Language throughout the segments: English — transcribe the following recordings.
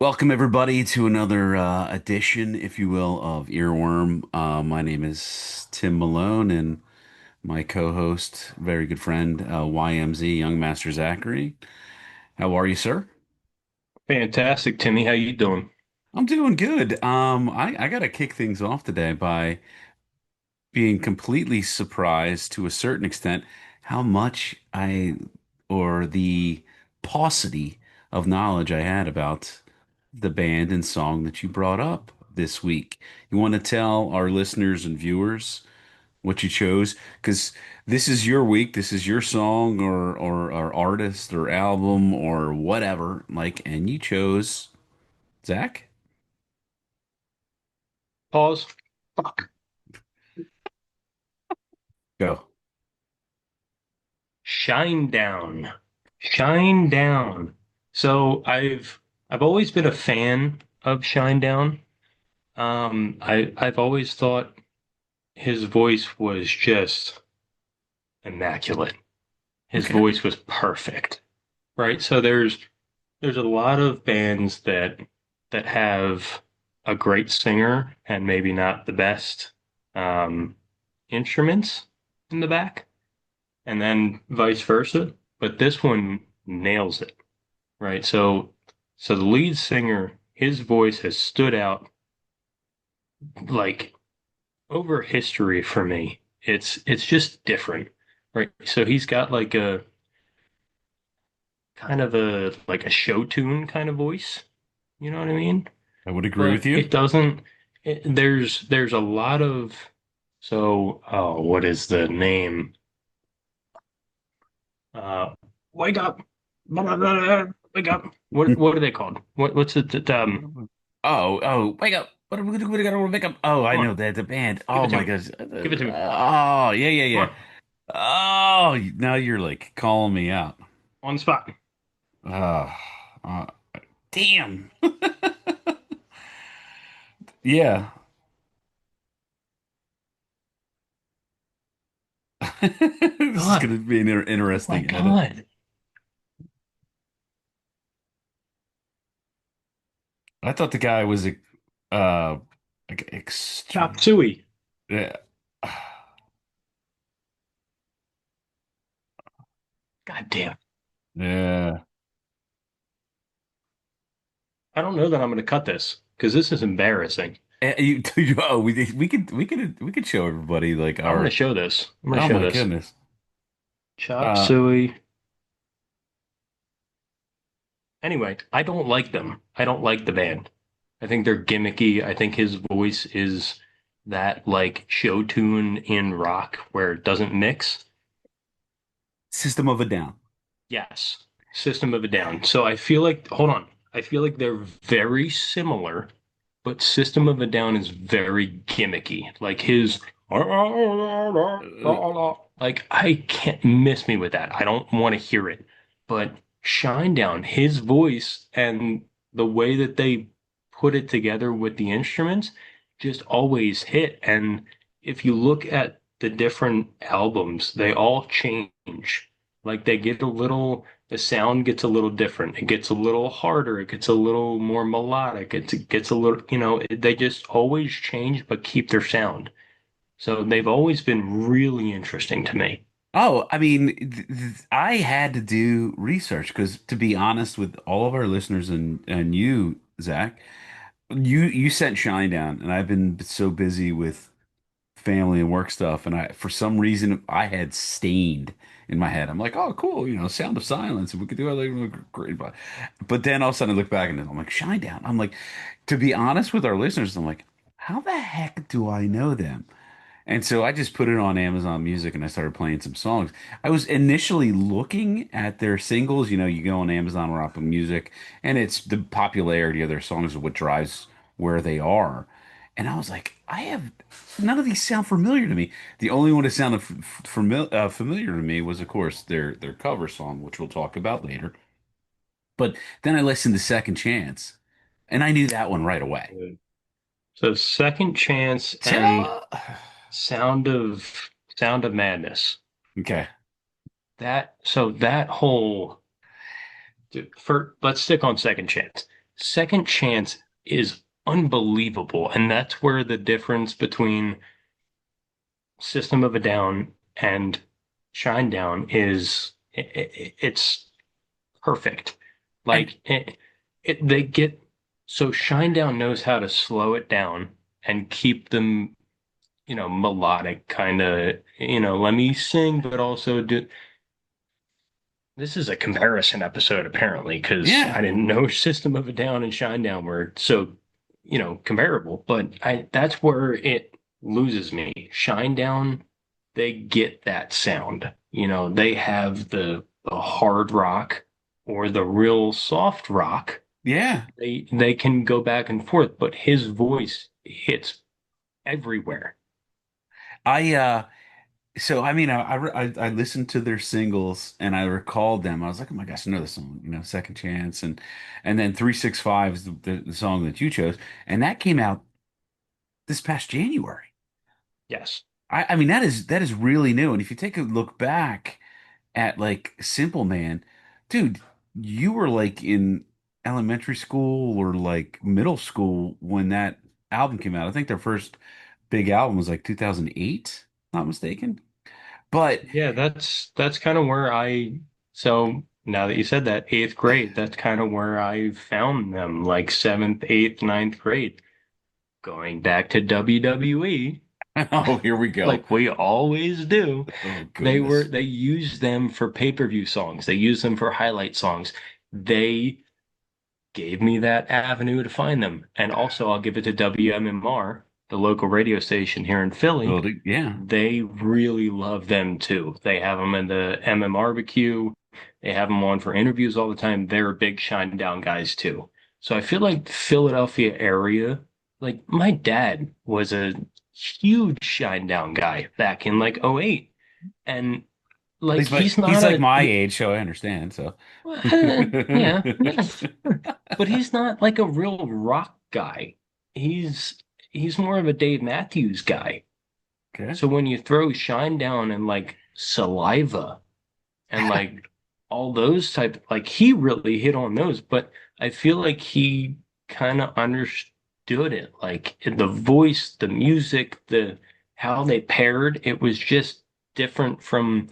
Welcome everybody to another edition, if you will, of Earworm. My name is Tim Malone, and my co-host, very good friend, YMZ Young Master Zachary. How are you, sir? Fantastic, Timmy. How you doing? I'm doing good. I got to kick things off today by being completely surprised to a certain extent how much or the paucity of knowledge I had about the band and song that you brought up this week. You want to tell our listeners and viewers what you chose? Because this is your week, this is your song or artist or album or whatever, like, and you chose Zach? Pause. Fuck. Go. Shinedown. Shinedown. So I've always been a fan of Shinedown. I've always thought his voice was just immaculate. His Okay. voice was perfect. Right? So there's a lot of bands that have a great singer and maybe not the best um instruments in the back, and then vice versa. But this one nails it, right? So the lead singer, his voice has stood out like over history for me. It's just different, right? So he's got like a kind of a like a show tune kind of voice, you know what I mean? I would agree with But you. it doesn't. There's a lot of what is the name? Uh, wake up, wake up. What are they called? What's it that Wake up. What gotta wake up? Oh, I come know on, that the band. give Oh it to my me. gosh. Give it to me. Oh, yeah, yeah, Come yeah. on, Oh, now you're like calling me out. on the spot. Oh, uh, damn. Yeah. This is God, gonna be an oh my interesting edit. God. I thought the guy was like Chop extreme. suey. Yeah. God damn. Yeah. I don't know that I'm going to cut this because this is embarrassing. Oh, we could show everybody like I'm going to our. show this. I'm going to Oh show my this. goodness. Chop Uh, suey. Anyway, I don't like them. I don't like the band. I think they're gimmicky. I think his voice is that like show tune in rock where it doesn't mix. System of a Down. Yes, System of a Down. So I feel like, hold on. I feel like they're very similar, but System of a Down is very gimmicky. Like his, Uh, like I can't miss me with that. I don't want to hear it. But Shinedown, his voice and the way that they put it together with the instruments just always hit. And if you look at the different albums, they all change. Like they get a little, the sound gets a little different. It gets a little harder. It gets a little more melodic. It gets a little, they just always change but keep their sound. So they've always been really interesting to me. Oh, I mean, I had to do research because, to be honest with all of our listeners and you, Zach, you sent Shine down, and I've been so busy with family and work stuff, and I for some reason I had Stained in my head. I'm like, oh, cool, Sound of Silence, and we could do other great. But then all of a sudden I look back and I'm like, Shine down. I'm like, to be honest with our listeners, I'm like, how the heck do I know them? And so I just put it on Amazon Music and I started playing some songs. I was initially looking at their singles. You go on Amazon or Apple Music, and it's the popularity of their songs is what drives where they are. And I was like, I have none of these sound familiar to me. The only one that sounded familiar to me was, of course, their cover song, which we'll talk about later. But then I listened to Second Chance, and I knew that one right away. So Second Chance and Tell, Sound of Sound of Madness. okay, That whole dude, for let's stick on Second Chance. Second Chance is unbelievable, and that's where the difference between System of a Down and Shinedown is it's perfect. And Like they get so Shinedown knows how to slow it down and keep them, melodic kind of, let me sing, but also do. This is a comparison episode apparently because yeah, I didn't know System of a Down and Shinedown were so, comparable. But I that's where it loses me. Shinedown, they get that sound. They have the hard rock or the real soft rock. yeah. They can go back and forth, but his voice hits everywhere. I So I mean, I listened to their singles and I recalled them. I was like, oh my gosh, I know this song, Second Chance, and then 365 is the song that you chose, and that came out this past January. Yes. I mean, that is really new. And if you take a look back at like Simple Man, dude, you were like in elementary school or like middle school when that album came out. I think their first big album was like 2008, not mistaken. But Yeah, that's kind of where so now that you said that, eighth grade, that's kind of where I found them, like seventh, eighth, ninth grade, going back to WWE, oh, here we go. like we always do. Oh They goodness. they used them for pay-per-view songs. They used them for highlight songs. They gave me that avenue to find them. And also I'll give it to WMMR, the local radio station here in Philly. Well, yeah. They really love them too. They have them in the MM They have them on for interviews all the time. They're big Shinedown guys too. So I feel like the Philadelphia area, like my dad was a huge Shinedown guy back in like '08. And like He's like my age, so I understand. So yeah, yeah. But he's not like a real rock guy. He's he's more of a Dave Matthews guy. okay. So when you throw Shinedown and like Saliva and like all those type, like he really hit on those, but I feel like he kind of understood it. Like the voice, the music, the how they paired, it was just different from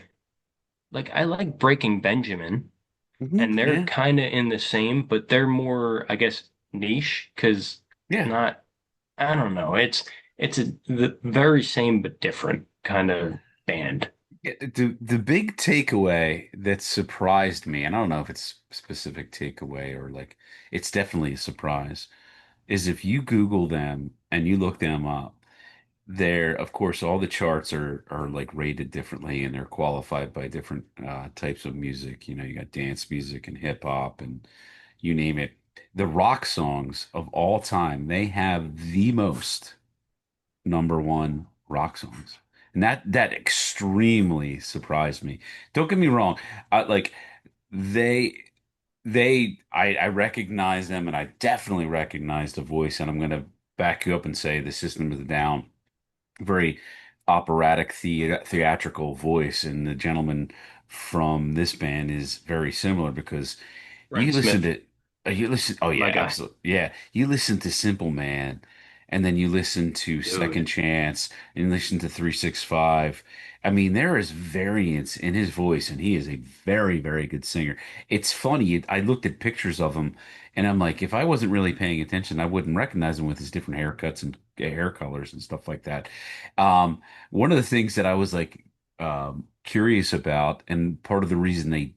like I like Breaking Benjamin and they're Yeah, kind of in the same, but they're more, I guess, niche because yeah. not, I don't know. It's the very same but different kind of band. The big takeaway that surprised me, and I don't know if it's a specific takeaway or like it's definitely a surprise, is if you Google them and you look them up, they're of course all the charts are like rated differently and they're qualified by different types of music. You got dance music and hip hop and you name it. The rock songs of all time, they have the most number one rock songs. And that extremely surprised me. Don't get me wrong. Like they I recognize them and I definitely recognize the voice and I'm gonna back you up and say the System of the Down, very operatic theatrical voice, and the gentleman from this band is very similar because you Brent listen Smith, to oh my yeah, guy. absolutely. Yeah, you listen to Simple Man and then you listen to Second Dude, Chance and you listen to 365. I mean, there is variance in his voice and he is a very, very good singer. It's funny, I looked at pictures of him and I'm like, if I wasn't really paying attention, I wouldn't recognize him with his different haircuts and hair colors and stuff like that. One of the things that I was like curious about, and part of the reason they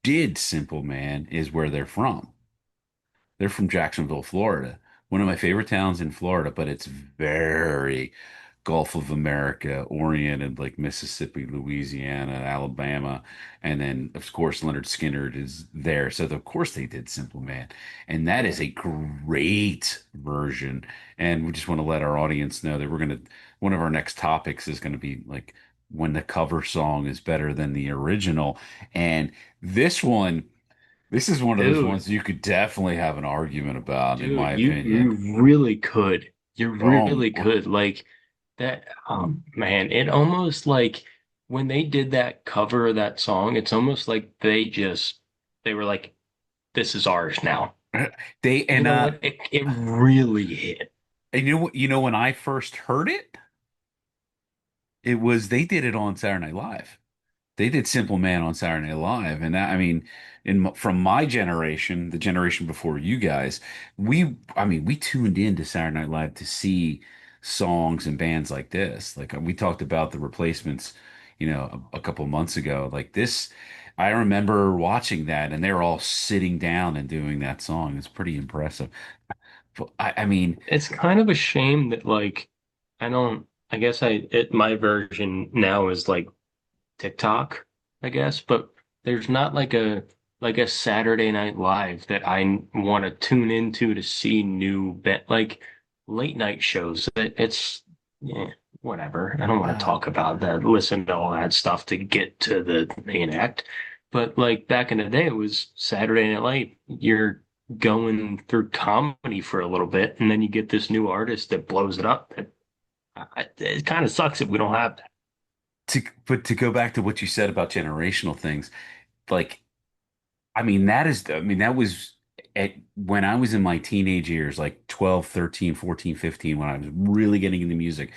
did Simple Man is where they're from. They're from Jacksonville, Florida. One of my favorite towns in Florida, but it's very Gulf of America oriented, like Mississippi, Louisiana, Alabama. And then, of course, Leonard Skinner is there. So, of course, they did Simple Man. And that is a great version. And we just want to let our audience know that one of our next topics is going to be like when the cover song is better than the original. And this one, this is one of those dude, ones you could definitely have an argument about, in my dude, you opinion. really could. You Oh, really could. Like that, man, it almost like when they did that cover of that song, it's almost like they were like, this is ours now. They You know what? It really hit. and you know when I first heard it, it was they did it on Saturday Night Live. They did Simple Man on Saturday Night Live, and that, I mean, from my generation, the generation before you guys, I mean, we tuned in to Saturday Night Live to see songs and bands like this. Like we talked about the Replacements, a couple months ago. Like this, I remember watching that, and they're all sitting down and doing that song. It's pretty impressive. But I mean, It's kind of a shame that like I don't I guess my version now is like TikTok, I guess, but there's not like a Saturday Night Live that I want to tune into to see new like late night shows. It's yeah, whatever. I don't want to uh, talk about that, listen to all that stuff to get to the main act. But like back in the day, it was Saturday Night Live. You're going through comedy for a little bit, and then you get this new artist that blows it up. It kind of sucks that we don't have that. but to go back to what you said about generational things, like I mean, that was when I was in my teenage years, like 12, 13, 14, 15, when I was really getting into music.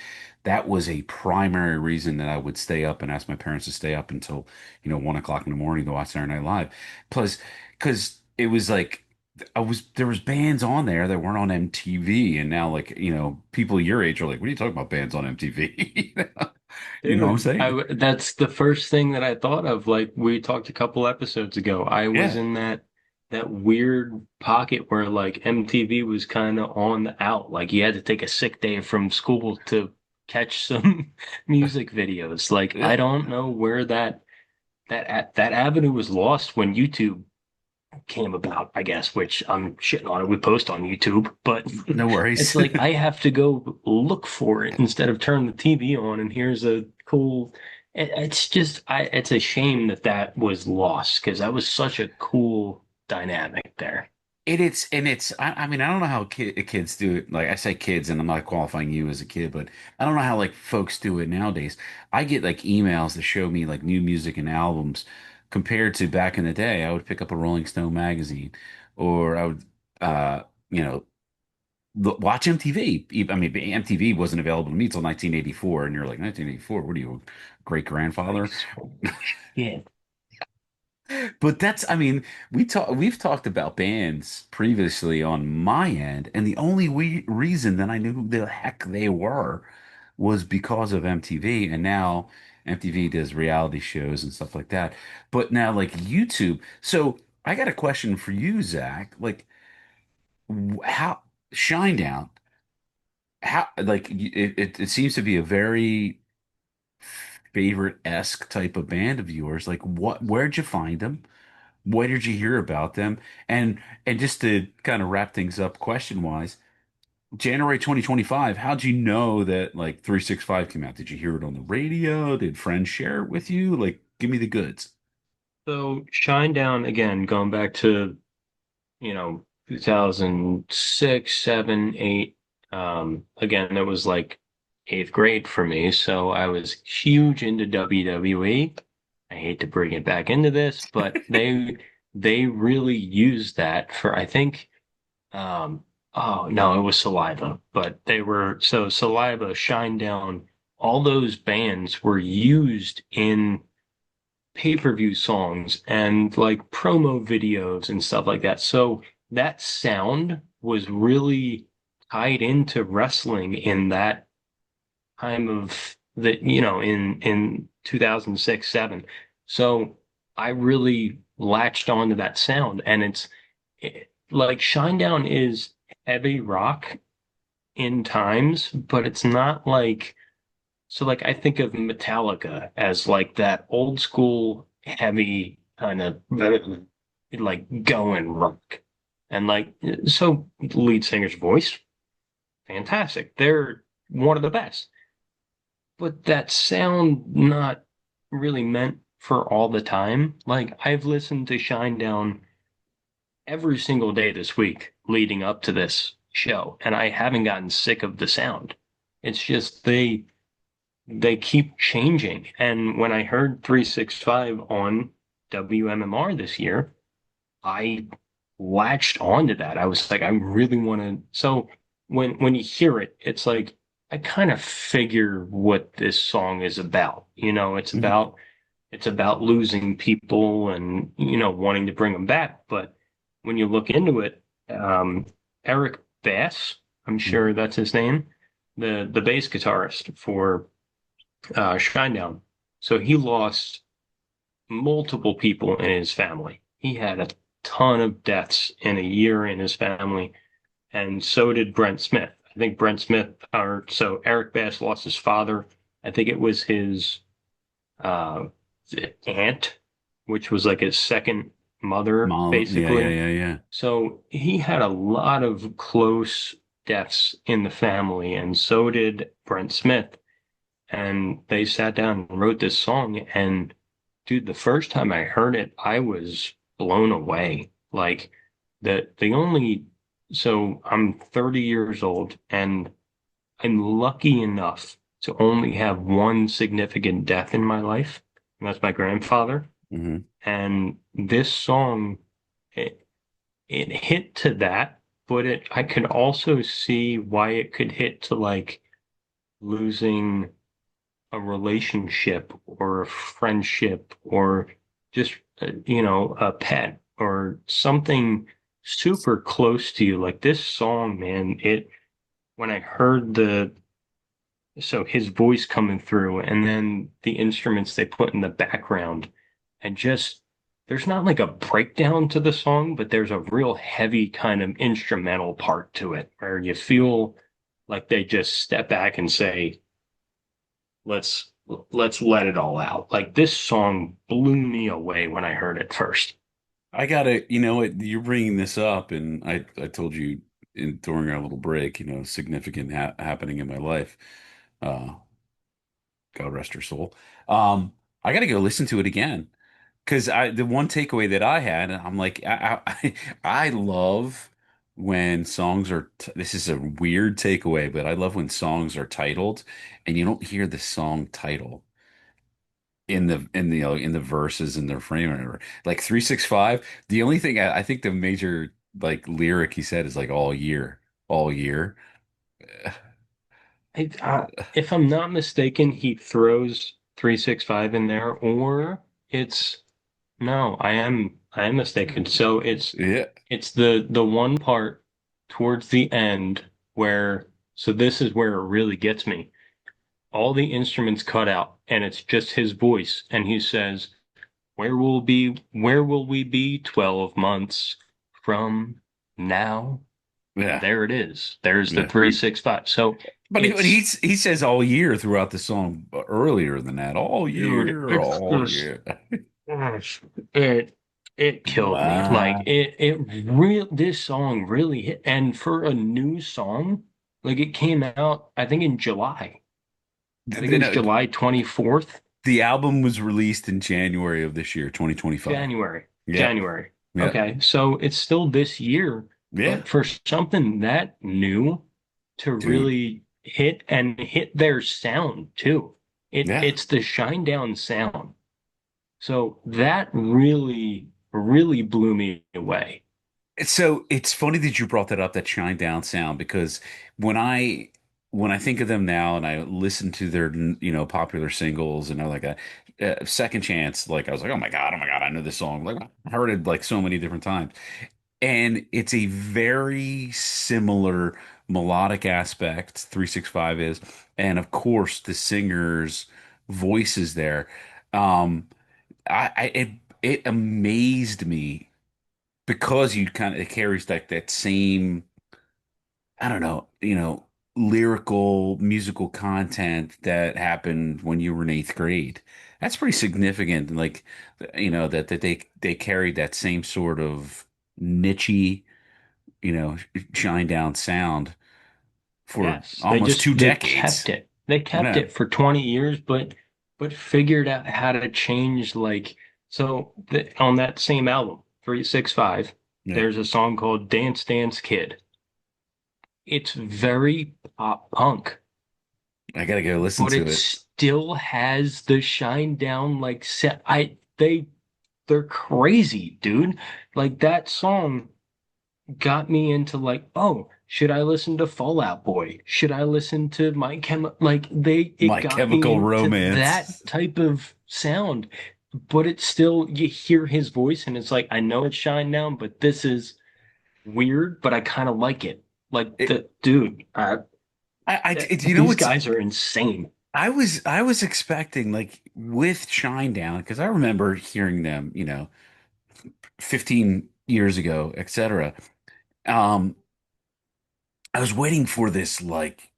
That was a primary reason that I would stay up and ask my parents to stay up until, 1 o'clock in the morning to watch Saturday Night Live. Plus, because it was like, there was bands on there that weren't on MTV. And now, like, people your age are like, what are you talking about bands on MTV? You know what I'm Dude, saying? that's the first thing that I thought of. Like we talked a couple episodes ago. I was Yeah. in that weird pocket where like MTV was kind of on the out. Like you had to take a sick day from school to catch some music videos. Like I Yeah. don't know where that avenue was lost when YouTube came about, I guess, which I'm shitting on it. We post on YouTube, but No it's worries. like I have to go look for it instead of turn the TV on and here's a cool. It's just, it's a shame that that was lost because that was such a cool dynamic there. I mean, I don't know how kids do it. Like I say kids, and I'm not qualifying you as a kid, but I don't know how like folks do it nowadays. I get like emails that show me like new music and albums compared to back in the day. I would pick up a Rolling Stone magazine, or I would, uh, you know, watch MTV. I mean, MTV wasn't available to me until 1984, and you're like 1984. What are you, great Like, grandfather? so shit. But I mean, we've talked about bands previously on my end, and the only reason that I knew who the heck they were was because of MTV, and now MTV does reality shows and stuff like that. But now, like YouTube, so I got a question for you, Zach. Like, how Shinedown? How like it seems to be a very favorite-esque type of band of yours. Like, where'd you find them? Where did you hear about them? And just to kind of wrap things up question wise, January 2025, how'd you know that like 365 came out? Did you hear it on the radio? Did friends share it with you? Like, give me the goods. So Shinedown again, going back to 2006, 7, 8. Again, it was like eighth grade for me, so I was huge into WWE. I hate to bring it back into this, but they really used that for I think oh no, it was Saliva, but they were so Saliva, Shinedown, all those bands were used in pay-per-view songs and like promo videos and stuff like that. So that sound was really tied into wrestling in that time of in 2006, 7. So I really latched onto that sound and like Shinedown is heavy rock in times, but it's not like so like I think of Metallica as like that old school heavy kind of like going rock. And like so the lead singer's voice, fantastic. They're one of the best. But that sound not really meant for all the time. Like I've listened to Shinedown every single day this week leading up to this show, and I haven't gotten sick of the sound. It's just they keep changing. And when I heard 365 on WMMR this year, I latched onto that. I was like, I really want to. So when you hear it, it's like I kind of figure what this song is about. Mhm. It's about losing people and wanting to bring them back. But when you look into it, Eric Bass, I'm Mhm. sure that's his name, the bass guitarist for Shinedown. So he lost multiple people in his family. He had a ton of deaths in a year in his family, and so did Brent Smith. I think Brent Smith, or so Eric Bass lost his father. I think it was his uh, aunt, which was like his second mother, Yeah, yeah, basically. yeah, yeah. So he had a lot of close deaths in the family, and so did Brent Smith. And they sat down and wrote this song. And dude, the first time I heard it, I was blown away. Like the only so I'm 30 years old and I'm lucky enough to only have one significant death in my life, and that's my grandfather. Hmm. And this song, it, it hit to that, but I could also see why it could hit to like losing a relationship or a friendship or just, a pet or something super close to you. Like this song, man, when I heard so his voice coming through and then the instruments they put in the background and just, there's not like a breakdown to the song, but there's a real heavy kind of instrumental part to it where you feel like they just step back and say, let's let's let it all out. Like this song blew me away when I heard it first. I gotta, you know what, you're bringing this up, and I told you during our little break, significant happening in my life. Uh, God rest her soul. I gotta go listen to it again because the one takeaway that I had, I'm like, I love when songs are. This is a weird takeaway, but I love when songs are titled, and you don't hear the song title in the verses in their frame or whatever. Like 365, the only thing I think the major like lyric he said is like all year. If I'm not mistaken, he throws 365 in there, or it's no, I am mistaken. So Yeah. it's the one part towards the end where so this is where it really gets me. All the instruments cut out, and it's just his voice, and he says, where will we be 12 months from now? And Yeah. there it is. There's the Yeah. 365. So But it's, he says all year throughout the song earlier than that. dude, it's All just, year. gosh, it killed me. Like Wow. this song really hit. And for a new song, like it came out, I think in July. I think it was No, July 24th, the album was released in January of this year, 2025. January. Yeah. January. Yeah. Okay, so it's still this year, Yeah. but for something that new to Dude. really hit and hit their sound too. Yeah. It's the Shinedown sound. So that really, really blew me away. So it's funny that you brought that up, that Shinedown sound, because when I when I think of them now and I listen to their popular singles and they're like a second chance, like I was like, oh my God, I know this song. Like I heard it like so many different times. And it's a very similar melodic aspect, 365 is, and of course the singer's voice is there. Um I it amazed me because you kind of it carries like that same I don't know, lyrical musical content that happened when you were in eighth grade. That's pretty significant. Like, that they carried that same sort of nichey, shine down sound for Yes, almost two they kept decades. it. They kept Yeah, it for 20 years, but figured out how to change like on that same album, 365, yeah. there's a song called Dance Dance Kid. It's very pop punk, I gotta go listen but to it it. still has the shine down like set. They're crazy, dude. Like that song. got me into like, oh, should I listen to Fall Out Boy? Should I listen to My Chem like it My got me Chemical into that Romance. type of sound, but it's still you hear his voice and it's like I know it's Shinedown, but this is weird, but I kind of like it. Like It, the dude, you know these what's guys are insane. I was expecting like with Shinedown because I remember hearing them, 15 years ago, etc. Um, I was waiting for this like,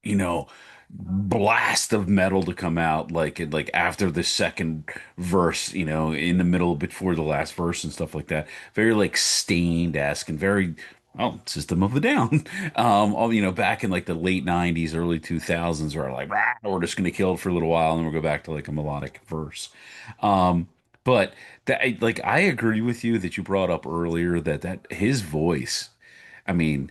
blast of metal to come out like after the second verse, in the middle before the last verse and stuff like that. Very like Stained-esque and very System of a Down. Back in like the late 90s, early 2000s where like, "Rah, we're just gonna kill it for a little while and then we'll go back to like a melodic verse." Um but I agree with you that you brought up earlier that his voice, I mean,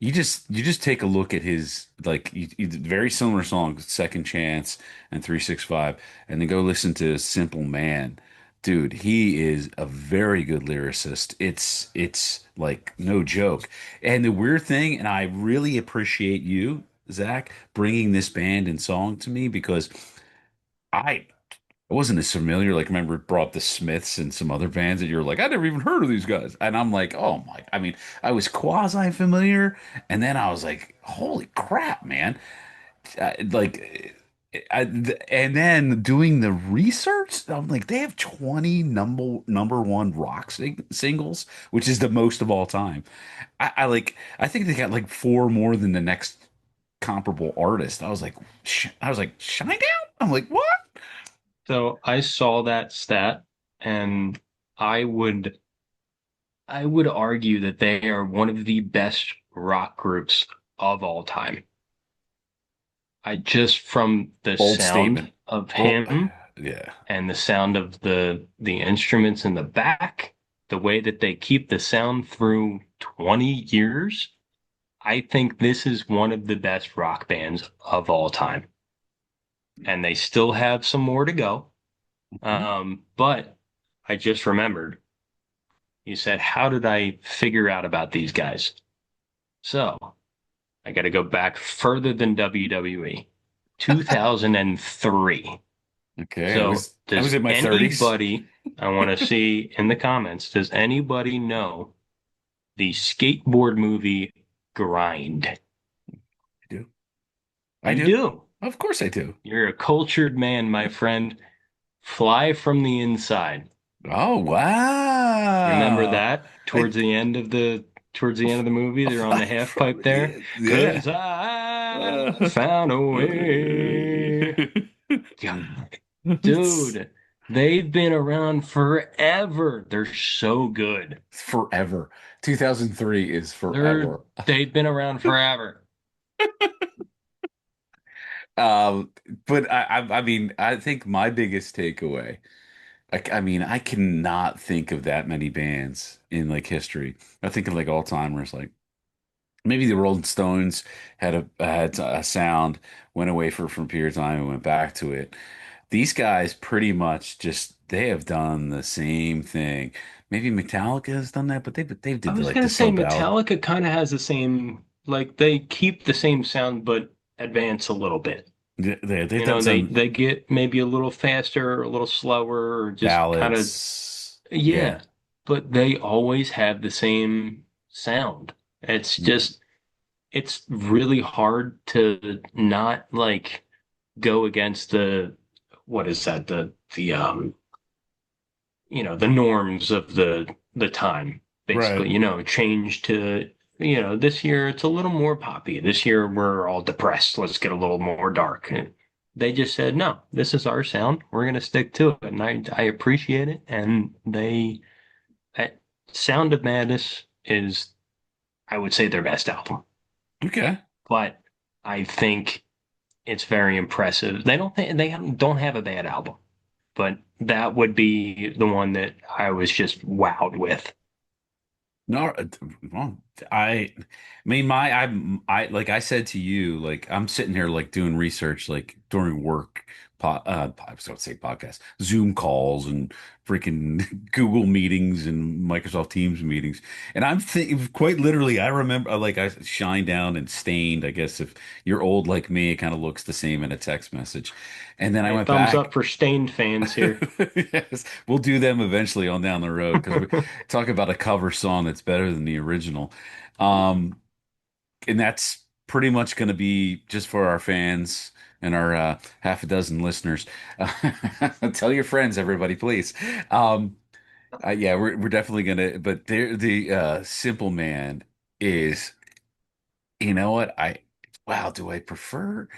you just take a look at his very similar songs, Second Chance and 365, and then go listen to Simple Man. Dude, he is a very good lyricist. It's like no joke. And the weird thing, and I really appreciate you, Zach, bringing this band and song to me because I I wasn't as familiar. Like, remember, it brought the Smiths and some other bands that you're like, I never even heard of these guys. And I'm like, oh my, I mean, I was quasi familiar. And then I was like, holy crap, man. Like, and then doing the research, I'm like, they have 20 number one rock singles, which is the most of all time. I think they got like four more than the next comparable artist. I was like, Shinedown? I'm like, what? So I saw that stat, and I would I would argue that they are one of the best rock groups of all time. I just from the Bold sound statement. of Well, him yeah. and the sound of the instruments in the back, the way that they keep the sound through 20 years, I think this is one of the best rock bands of all time. And they still have some more to go. But I just remembered you said, how did I figure out about these guys? So I got to go back further than WWE, 2003. Okay. I So was I was does in my 30s. anybody, I want to see in the comments, does anybody know the skateboard movie Grind? I do. I You do. do. Of course I do. You're a cultured man, my friend. Fly from the inside. Oh, You remember wow. that I towards the end of the movie, they're on the half pipe there. yeah. Yeah. 'Cause I Uh, found a way. God, it's dude, they've been around forever. They're so good. forever. 2003 is They're forever. they've been around forever. Um, but I mean, I think my biggest takeaway, like, I mean, I cannot think of that many bands in like history. I think of like all timers, like maybe the Rolling Stones had a sound, went away from a period of time and went back to it. These guys pretty much just they have done the same thing. Maybe Metallica has done that, but they I did was like gonna the say sub ballad. Metallica kind of has the same, like they keep the same sound but advance a little bit. They've You done know, they some they get maybe a little faster, a little slower, or just kind of ballads. Yeah. yeah, but they always have the same sound. It's just it's really hard to not like go against the what is that the the norms of the time Right. basically, change to this year it's a little more poppy. This year we're all depressed. Let's get a little more dark. And they just said, no, this is our sound. We're going to stick to it. And I appreciate it. And that Sound of Madness is, I would say, their best album. Okay. But I think it's very impressive. They don't have a bad album, but that would be the one that I was just wowed with. No, well, I mean, like I said to you, like I'm sitting here like doing research, like during work, I was going to say podcast, Zoom calls and freaking Google meetings and Microsoft Teams meetings. And I'm thinking quite literally, I remember like I Shine Down and Stained. I guess if you're old like me, it kind of looks the same in a text message. And then I Hey, went thumbs up back. for Stained fans here. Yes, we'll do them eventually on down the road because we talk about a cover song that's better than the original. Um, and that's pretty much going to be just for our fans and our half a dozen listeners. Tell your friends, everybody, please. Um, yeah, we're definitely gonna. But the Simple Man is, you know what? Wow, do I prefer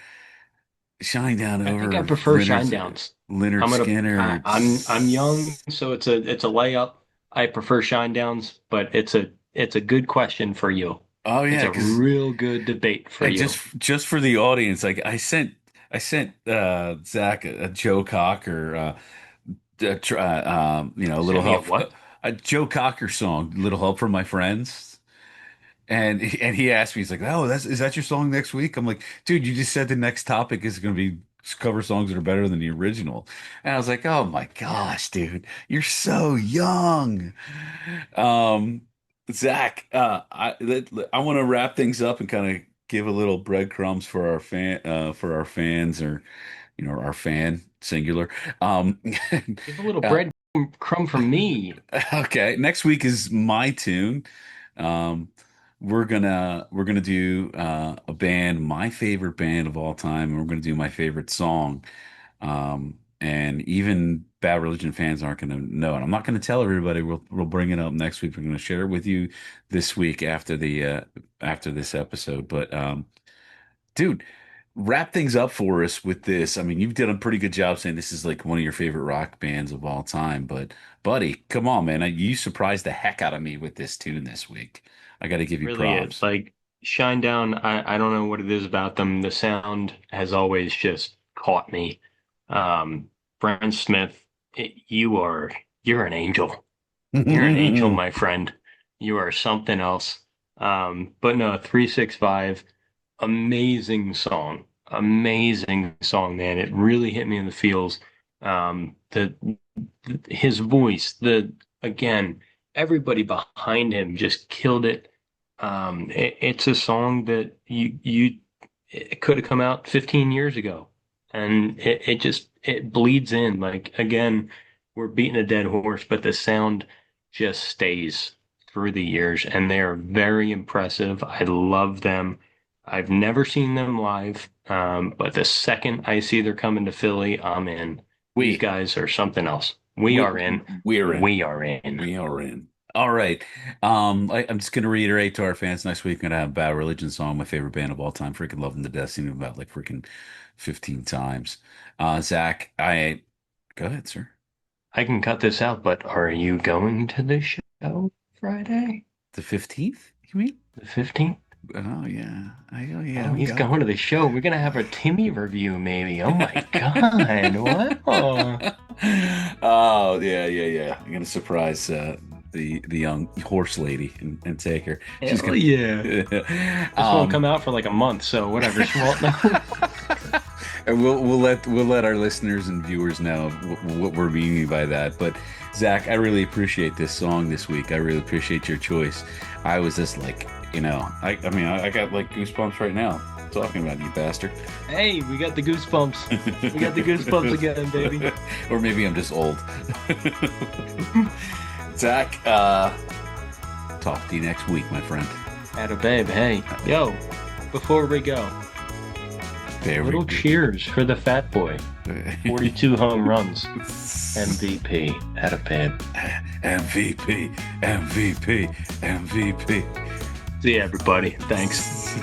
Shine Down I think I over prefer Shinedowns. Leonard Skinner? I'm young, so it's a layup. I prefer Shinedowns, but it's a good question for you. Oh It's yeah, a because real good debate for you. just for the audience, like I sent Zach a Joe Cocker a little Send me a help, what? a Joe Cocker song, "Little Help from My Friends," and he asked me, he's like, "Oh, that's is that your song next week?" I'm like, "Dude, you just said the next topic is going to be cover songs that are better than the original," and I was like, "Oh my gosh, dude, you're so young." Um, Zach, I want to wrap things up and kind of give a little breadcrumbs for for our fans or our fan singular. Um, Give a little uh, bread crumb from me. okay, next week is my tune. Um, we're gonna do a band, my favorite band of all time, and we're gonna do my favorite song. And even Bad Religion fans aren't gonna know, and I'm not gonna tell everybody. We'll bring it up next week. We're gonna share it with you this week after the after this episode. But dude, wrap things up for us with this. I mean, you've done a pretty good job saying this is like one of your favorite rock bands of all time. But, buddy, come on, man. You surprised the heck out of me with this tune this week. I got to give you Really is. props. Like Shinedown, I don't know what it is about them. The sound has always just caught me. Brent Smith, you're an angel. You're an angel, my friend. You are something else. But no, 365, amazing song, man. It really hit me in the feels. The his voice, the again, everybody behind him just killed it. It's a song that it could have come out 15 years ago, and it bleeds in. Like again, we're beating a dead horse, but the sound just stays through the years, and they are very impressive. I love them. I've never seen them live, but the second I see they're coming to Philly, I'm in. These We, guys are something else. We we, are in. we're in. We are in. We are in. All right. I'm just gonna reiterate to our fans next week. I'm gonna have a Bad Religion song, my favorite band of all time. Freaking love them to death. Seen them about like freaking 15 times. Zach, I go ahead, sir. I can cut this out, but are you going to the show Friday, The 15th, you mean? the 15th? Oh yeah. Oh yeah, Oh, I'm he's going. going to the show. We're gonna have a Timmy review, maybe. Oh my God. Wow. Oh yeah. I'm gonna surprise the young horse lady and take her. She's Hell gonna yeah. This won't um come out for like a month, so whatever. She won't know. and we'll let our listeners and viewers know what we're meaning by that. But Zach, I really appreciate this song this week. I really appreciate your choice. I was just like, I mean, I got like goosebumps right now talking about you, bastard. Hey, we got the goosebumps. We got the goosebumps again, baby. Or maybe I'm just old. Zach, talk to you next week, my friend. Atta babe, hey. Yo, before we go, There we little go. cheers for the fat boy. 42 home runs. MVP. Atta babe. MVP, MVP, MVP. See ya, everybody. Thanks.